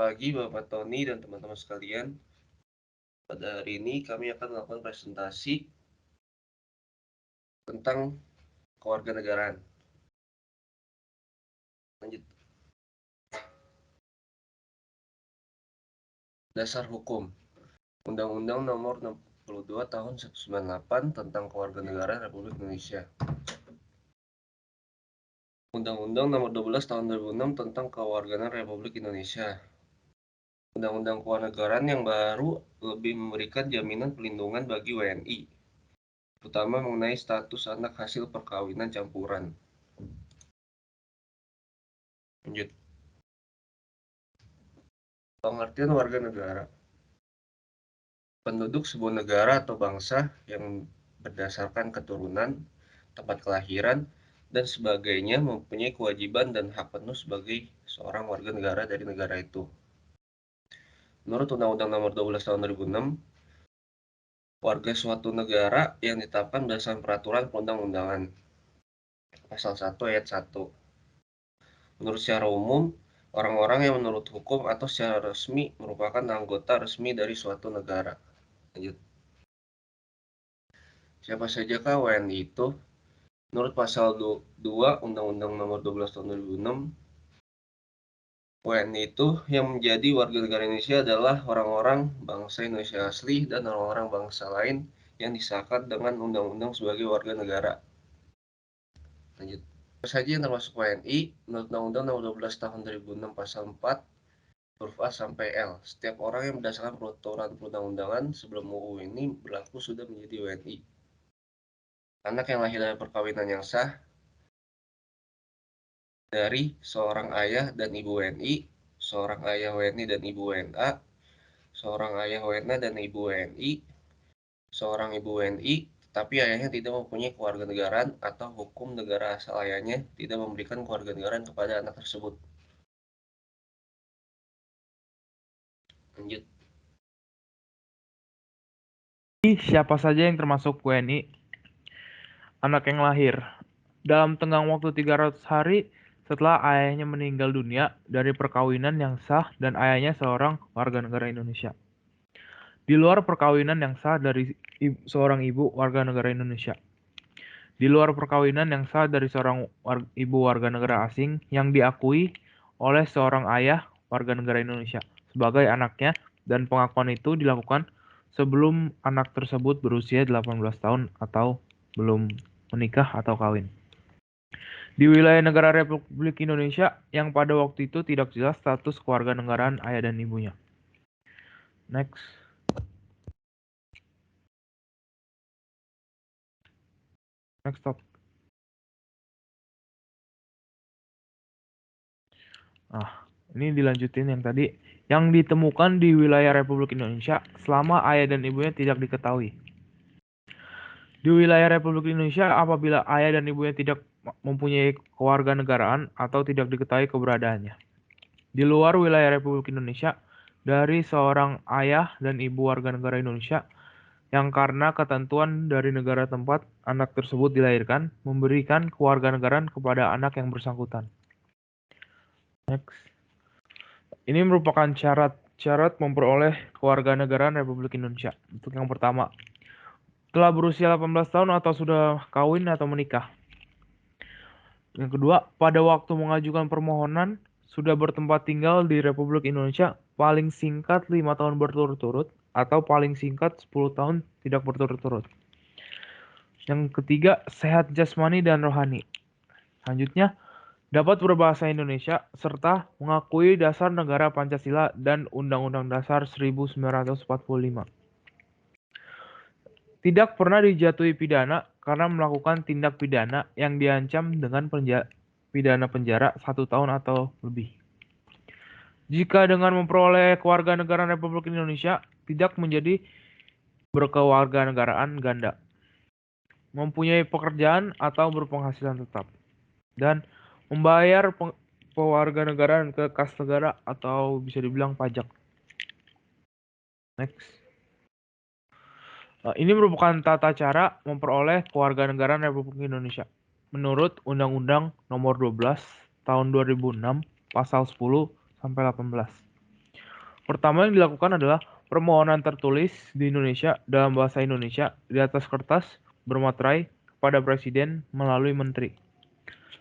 pagi Bapak Tony dan teman-teman sekalian. Pada hari ini kami akan melakukan presentasi tentang kewarganegaraan. Lanjut. Dasar hukum. Undang-Undang Nomor 62 Tahun 1998 tentang Kewarganegaraan Republik Indonesia. Undang-Undang Nomor 12 Tahun 2006 tentang Kewarganegaraan Republik Indonesia. Undang-Undang Kewarganegaraan yang baru lebih memberikan jaminan perlindungan bagi WNI, terutama mengenai status anak hasil perkawinan campuran. Lanjut. Pengertian warga negara. Penduduk sebuah negara atau bangsa yang berdasarkan keturunan, tempat kelahiran, dan sebagainya mempunyai kewajiban dan hak penuh sebagai seorang warga negara dari negara itu. Menurut Undang-Undang Nomor 12 Tahun 2006, warga suatu negara yang ditetapkan berdasarkan peraturan perundang-undangan. Pasal 1 ayat 1. Menurut secara umum, orang-orang yang menurut hukum atau secara resmi merupakan anggota resmi dari suatu negara. Lanjut. Siapa sajakah WNI itu? Menurut pasal 2 Undang-Undang Nomor 12 Tahun 2006, WNI itu yang menjadi warga negara Indonesia adalah orang-orang bangsa Indonesia asli dan orang-orang bangsa lain yang disahkan dengan undang-undang sebagai warga negara. Lanjut. Siapa saja yang termasuk WNI? Menurut Undang-Undang Nomor 12 Tahun 2006 Pasal 4 huruf A sampai L. Setiap orang yang berdasarkan peraturan perundang-undangan sebelum UU ini berlaku sudah menjadi WNI. Anak yang lahir dari perkawinan yang sah dari seorang ayah dan ibu WNI, seorang ayah WNI dan ibu WNA, seorang ayah WNA dan ibu WNI, seorang ibu WNI, tetapi ayahnya tidak mempunyai kewarganegaraan atau hukum negara asal ayahnya tidak memberikan kewarganegaraan kepada anak tersebut. Lanjut. Siapa saja yang termasuk WNI? Anak yang lahir dalam tenggang waktu 300 hari setelah ayahnya meninggal dunia dari perkawinan yang sah dan ayahnya seorang warga negara Indonesia. Di luar perkawinan yang sah dari seorang ibu warga negara Indonesia. Di luar perkawinan yang sah dari seorang ibu warga negara asing yang diakui oleh seorang ayah warga negara Indonesia sebagai anaknya, dan pengakuan itu dilakukan sebelum anak tersebut berusia 18 tahun atau belum menikah atau kawin. Di wilayah negara Republik Indonesia yang pada waktu itu tidak jelas status kewarganegaraan ayah dan ibunya. Next. Next stop. Ini dilanjutin yang tadi. Yang ditemukan di wilayah Republik Indonesia selama ayah dan ibunya tidak diketahui. Di wilayah Republik Indonesia apabila ayah dan ibunya tidak mempunyai kewarganegaraan atau tidak diketahui keberadaannya. Di luar wilayah Republik Indonesia, dari seorang ayah dan ibu warga negara Indonesia yang karena ketentuan dari negara tempat anak tersebut dilahirkan, memberikan kewarganegaraan kepada anak yang bersangkutan. Next. Ini merupakan syarat memperoleh kewarganegaraan Republik Indonesia. Untuk yang pertama, telah berusia 18 tahun atau sudah kawin atau menikah. Yang kedua, pada waktu mengajukan permohonan sudah bertempat tinggal di Republik Indonesia paling singkat 5 tahun berturut-turut atau paling singkat 10 tahun tidak berturut-turut. Yang ketiga, sehat jasmani dan rohani. Selanjutnya, dapat berbahasa Indonesia serta mengakui dasar negara Pancasila dan Undang-Undang Dasar 1945. Tidak pernah dijatuhi pidana karena melakukan tindak pidana yang diancam dengan pidana penjara 1 tahun atau lebih. Jika dengan memperoleh kewarganegaraan Republik Indonesia tidak menjadi berkewarganegaraan ganda, mempunyai pekerjaan atau berpenghasilan tetap, dan membayar pewarganegaraan ke kas negara atau bisa dibilang pajak. Next. Ini merupakan tata cara memperoleh kewarganegaraan Republik Indonesia menurut Undang-Undang Nomor 12 Tahun 2006 Pasal 10 sampai 18. Pertama yang dilakukan adalah permohonan tertulis di Indonesia dalam bahasa Indonesia di atas kertas bermaterai kepada Presiden melalui Menteri.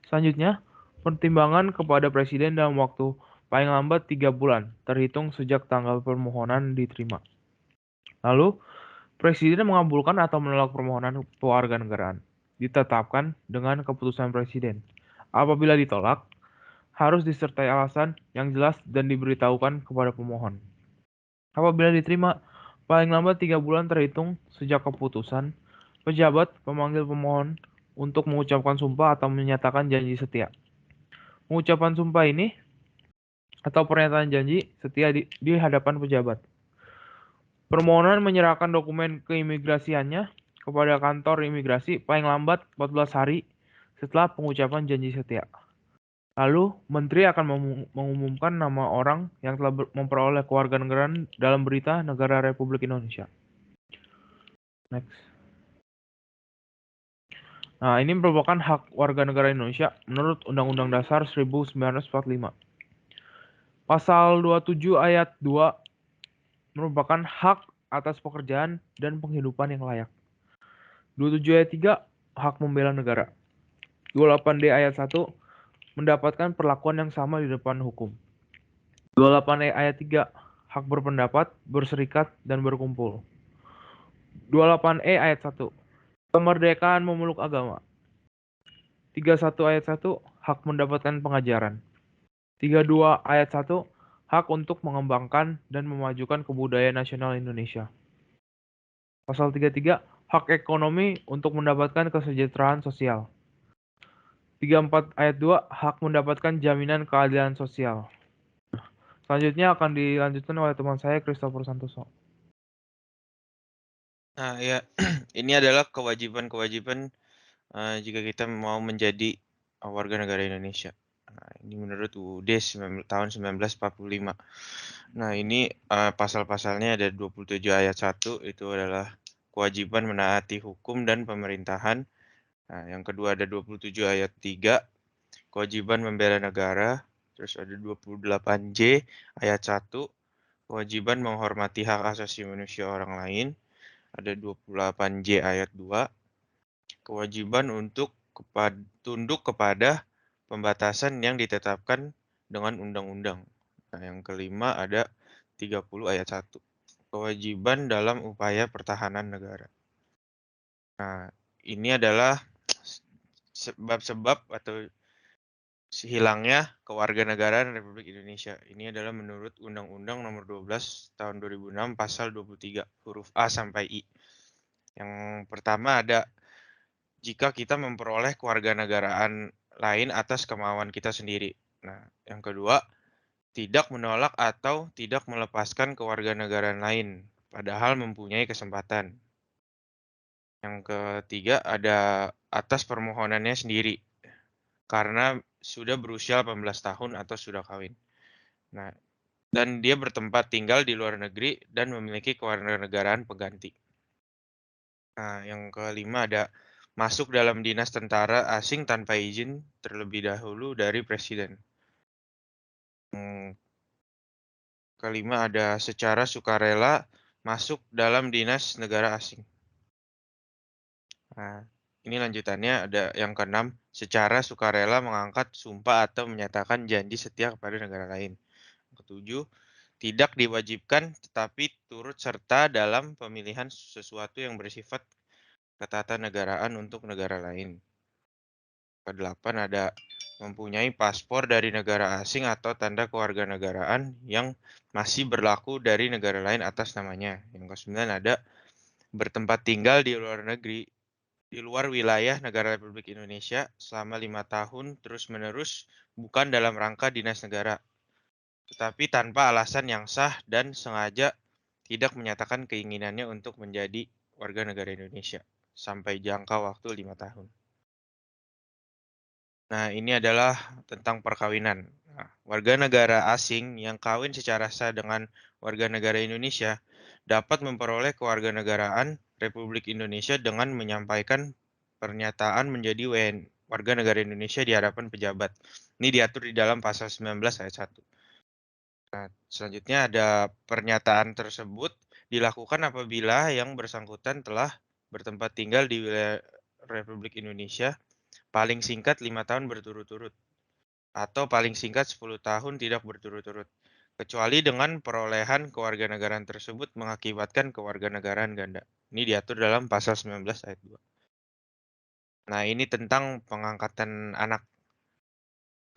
Selanjutnya, pertimbangan kepada Presiden dalam waktu paling lambat 3 bulan terhitung sejak tanggal permohonan diterima. Lalu, Presiden mengabulkan atau menolak permohonan kewarganegaraan. Ditetapkan dengan keputusan Presiden. Apabila ditolak, harus disertai alasan yang jelas dan diberitahukan kepada pemohon. Apabila diterima, paling lambat 3 bulan terhitung sejak keputusan, pejabat memanggil pemohon untuk mengucapkan sumpah atau menyatakan janji setia. Pengucapan sumpah ini atau pernyataan janji setia di hadapan pejabat. Permohonan menyerahkan dokumen keimigrasiannya kepada kantor imigrasi paling lambat 14 hari setelah pengucapan janji setia. Lalu, Menteri akan mengumumkan nama orang yang telah memperoleh kewarganegaraan dalam berita negara Republik Indonesia. Next. Nah, ini merupakan hak warga negara Indonesia menurut Undang-Undang Dasar 1945. Pasal 27 ayat 2 merupakan hak atas pekerjaan dan penghidupan yang layak. 27 ayat 3 hak membela negara. 28D ayat 1 mendapatkan perlakuan yang sama di depan hukum. 28E ayat 3 hak berpendapat, berserikat, dan berkumpul. 28E ayat 1 kemerdekaan memeluk agama. 31 ayat 1 hak mendapatkan pengajaran. 32 ayat 1 hak untuk mengembangkan dan memajukan kebudayaan nasional Indonesia. Pasal 33 hak ekonomi untuk mendapatkan kesejahteraan sosial. 34 ayat 2 hak mendapatkan jaminan keadilan sosial. Selanjutnya akan dilanjutkan oleh teman saya Christopher Santoso. Nah, ya, ini adalah kewajiban-kewajiban jika kita mau menjadi warga negara Indonesia. Nah, ini menurut UUD tahun 1945. Nah, ini pasal-pasalnya ada 27 ayat 1 itu adalah kewajiban menaati hukum dan pemerintahan. Nah, yang kedua ada 27 ayat 3 kewajiban membela negara. Terus ada 28J ayat 1 kewajiban menghormati hak asasi manusia orang lain. Ada 28J ayat 2 kewajiban untuk tunduk kepada pembatasan yang ditetapkan dengan undang-undang. Nah, yang kelima ada 30 ayat 1 kewajiban dalam upaya pertahanan negara. Nah, ini adalah sebab-sebab atau hilangnya kewarganegaraan Republik Indonesia. Ini adalah menurut Undang-Undang Nomor 12 Tahun 2006 Pasal 23 huruf A sampai I. Yang pertama ada jika kita memperoleh kewarganegaraan lain atas kemauan kita sendiri. Nah, yang kedua, tidak menolak atau tidak melepaskan kewarganegaraan lain, padahal mempunyai kesempatan. Yang ketiga, ada atas permohonannya sendiri, karena sudah berusia 18 tahun atau sudah kawin. Nah, dan dia bertempat tinggal di luar negeri dan memiliki kewarganegaraan pengganti. Nah, yang kelima ada masuk dalam dinas tentara asing tanpa izin terlebih dahulu dari presiden. Yang kelima ada secara sukarela masuk dalam dinas negara asing. Nah, ini lanjutannya ada yang keenam, secara sukarela mengangkat sumpah atau menyatakan janji setia kepada negara lain. Yang ketujuh, tidak diwajibkan tetapi turut serta dalam pemilihan sesuatu yang bersifat ketatanegaraan untuk negara lain. Kedelapan ada mempunyai paspor dari negara asing atau tanda kewarganegaraan yang masih berlaku dari negara lain atas namanya. Yang kesembilan ada bertempat tinggal di luar negeri, di luar wilayah negara Republik Indonesia selama 5 tahun terus-menerus bukan dalam rangka dinas negara, tetapi tanpa alasan yang sah dan sengaja tidak menyatakan keinginannya untuk menjadi warga negara Indonesia sampai jangka waktu 5 tahun. Nah, ini adalah tentang perkawinan. Nah, warga negara asing yang kawin secara sah dengan warga negara Indonesia dapat memperoleh kewarganegaraan Republik Indonesia dengan menyampaikan pernyataan menjadi warga negara Indonesia di hadapan pejabat. Ini diatur di dalam pasal 19 ayat 1. Nah, selanjutnya ada pernyataan tersebut dilakukan apabila yang bersangkutan telah bertempat tinggal di wilayah Republik Indonesia paling singkat 5 tahun berturut-turut atau paling singkat 10 tahun tidak berturut-turut, kecuali dengan perolehan kewarganegaraan tersebut mengakibatkan kewarganegaraan ganda. Ini diatur dalam pasal 19 ayat 2. Nah, ini tentang pengangkatan anak.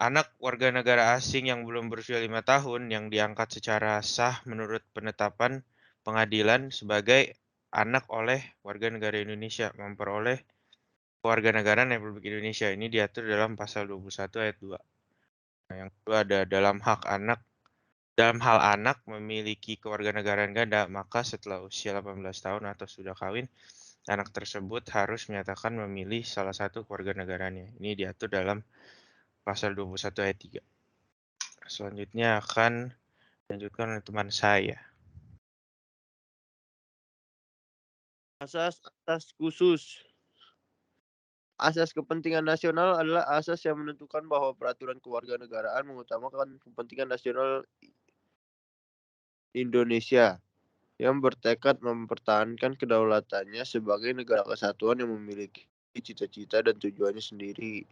Anak warga negara asing yang belum berusia 5 tahun yang diangkat secara sah menurut penetapan pengadilan sebagai anak oleh warga negara Indonesia memperoleh kewarganegaraan Republik Indonesia. Ini diatur dalam pasal 21 ayat 2. Nah, yang kedua ada dalam hal anak memiliki kewarganegaraan ganda, maka setelah usia 18 tahun atau sudah kawin, anak tersebut harus menyatakan memilih salah satu kewarganegaraannya. Ini diatur dalam pasal 21 ayat 3. Selanjutnya akan dilanjutkan oleh teman saya. Asas khusus. Asas kepentingan nasional adalah asas yang menentukan bahwa peraturan kewarganegaraan mengutamakan kepentingan nasional Indonesia yang bertekad mempertahankan kedaulatannya sebagai negara kesatuan yang memiliki cita-cita dan tujuannya sendiri.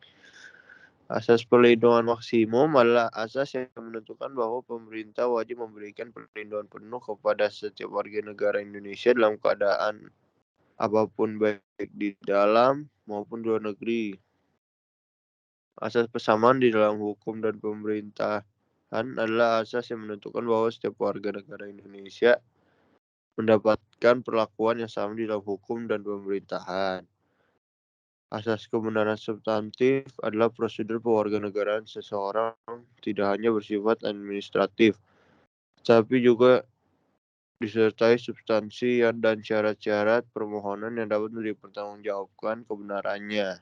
Asas perlindungan maksimum adalah asas yang menentukan bahwa pemerintah wajib memberikan perlindungan penuh kepada setiap warga negara Indonesia dalam keadaan apapun, baik di dalam maupun di luar negeri. Asas persamaan di dalam hukum dan pemerintahan adalah asas yang menentukan bahwa setiap warga negara Indonesia mendapatkan perlakuan yang sama di dalam hukum dan pemerintahan. Asas kebenaran substantif adalah prosedur pewarganegaraan seseorang tidak hanya bersifat administratif, tapi juga disertai substansi dan syarat-syarat permohonan yang dapat dipertanggungjawabkan kebenarannya.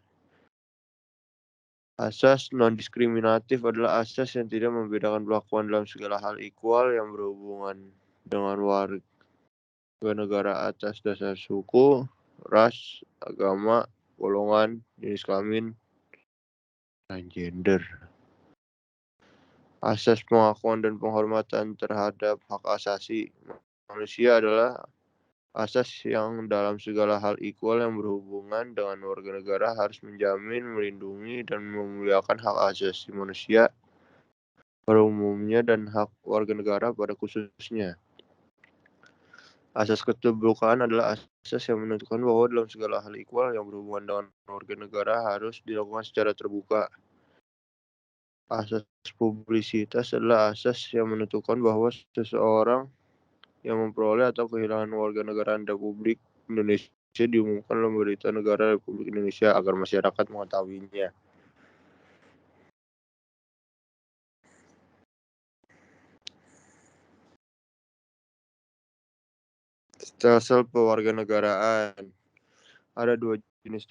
Asas non-diskriminatif adalah asas yang tidak membedakan perlakuan dalam segala hal equal yang berhubungan dengan warga negara atas dasar suku, ras, agama, golongan, jenis kelamin, dan gender. Asas pengakuan dan penghormatan terhadap hak asasi manusia adalah asas yang dalam segala hal equal yang berhubungan dengan warga negara harus menjamin, melindungi, dan memuliakan hak asasi manusia pada umumnya dan hak warga negara pada khususnya. Asas keterbukaan adalah asas yang menentukan bahwa dalam segala hal equal yang berhubungan dengan warga negara harus dilakukan secara terbuka. Asas publisitas adalah asas yang menentukan bahwa seseorang yang memperoleh atau kehilangan warganegaraan Republik Indonesia diumumkan dalam berita negara Republik Indonesia agar masyarakat mengetahuinya. Stelsel pewarganegaraan. Ada dua jenis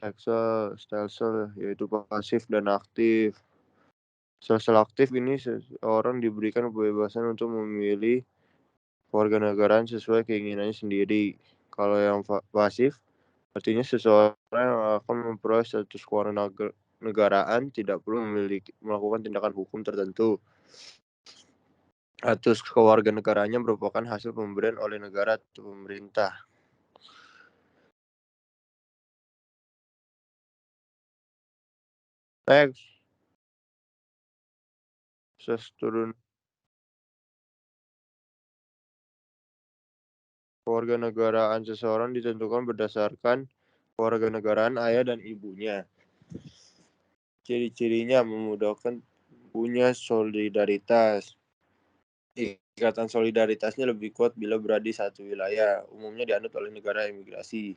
stelsel, yaitu pasif dan aktif. Stelsel aktif ini seseorang diberikan kebebasan untuk memilih kewarganegaraan sesuai keinginannya sendiri. Kalau yang pasif, artinya seseorang yang akan memperoleh status kewarganegaraan tidak perlu melakukan tindakan hukum tertentu. Status kewarganegaraannya merupakan hasil pemberian oleh negara atau pemerintah. Next. Turun. Kewarganegaraan seseorang ditentukan berdasarkan kewarganegaraan ayah dan ibunya. Ciri-cirinya memudahkan punya solidaritas. Ikatan solidaritasnya lebih kuat bila berada di satu wilayah, umumnya dianut oleh negara imigrasi.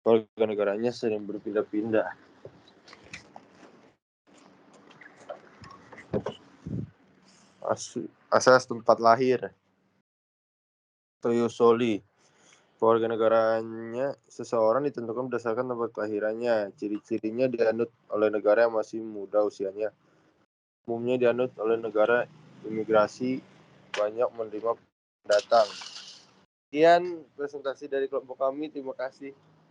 Kewarganegaranya sering berpindah-pindah. Asas tempat lahir. Toyosoli. Kewarganegaraannya seseorang ditentukan berdasarkan tempat kelahirannya. Ciri-cirinya dianut oleh negara yang masih muda usianya. Umumnya dianut oleh negara imigrasi, banyak menerima pendatang. Sekian presentasi dari kelompok kami. Terima kasih.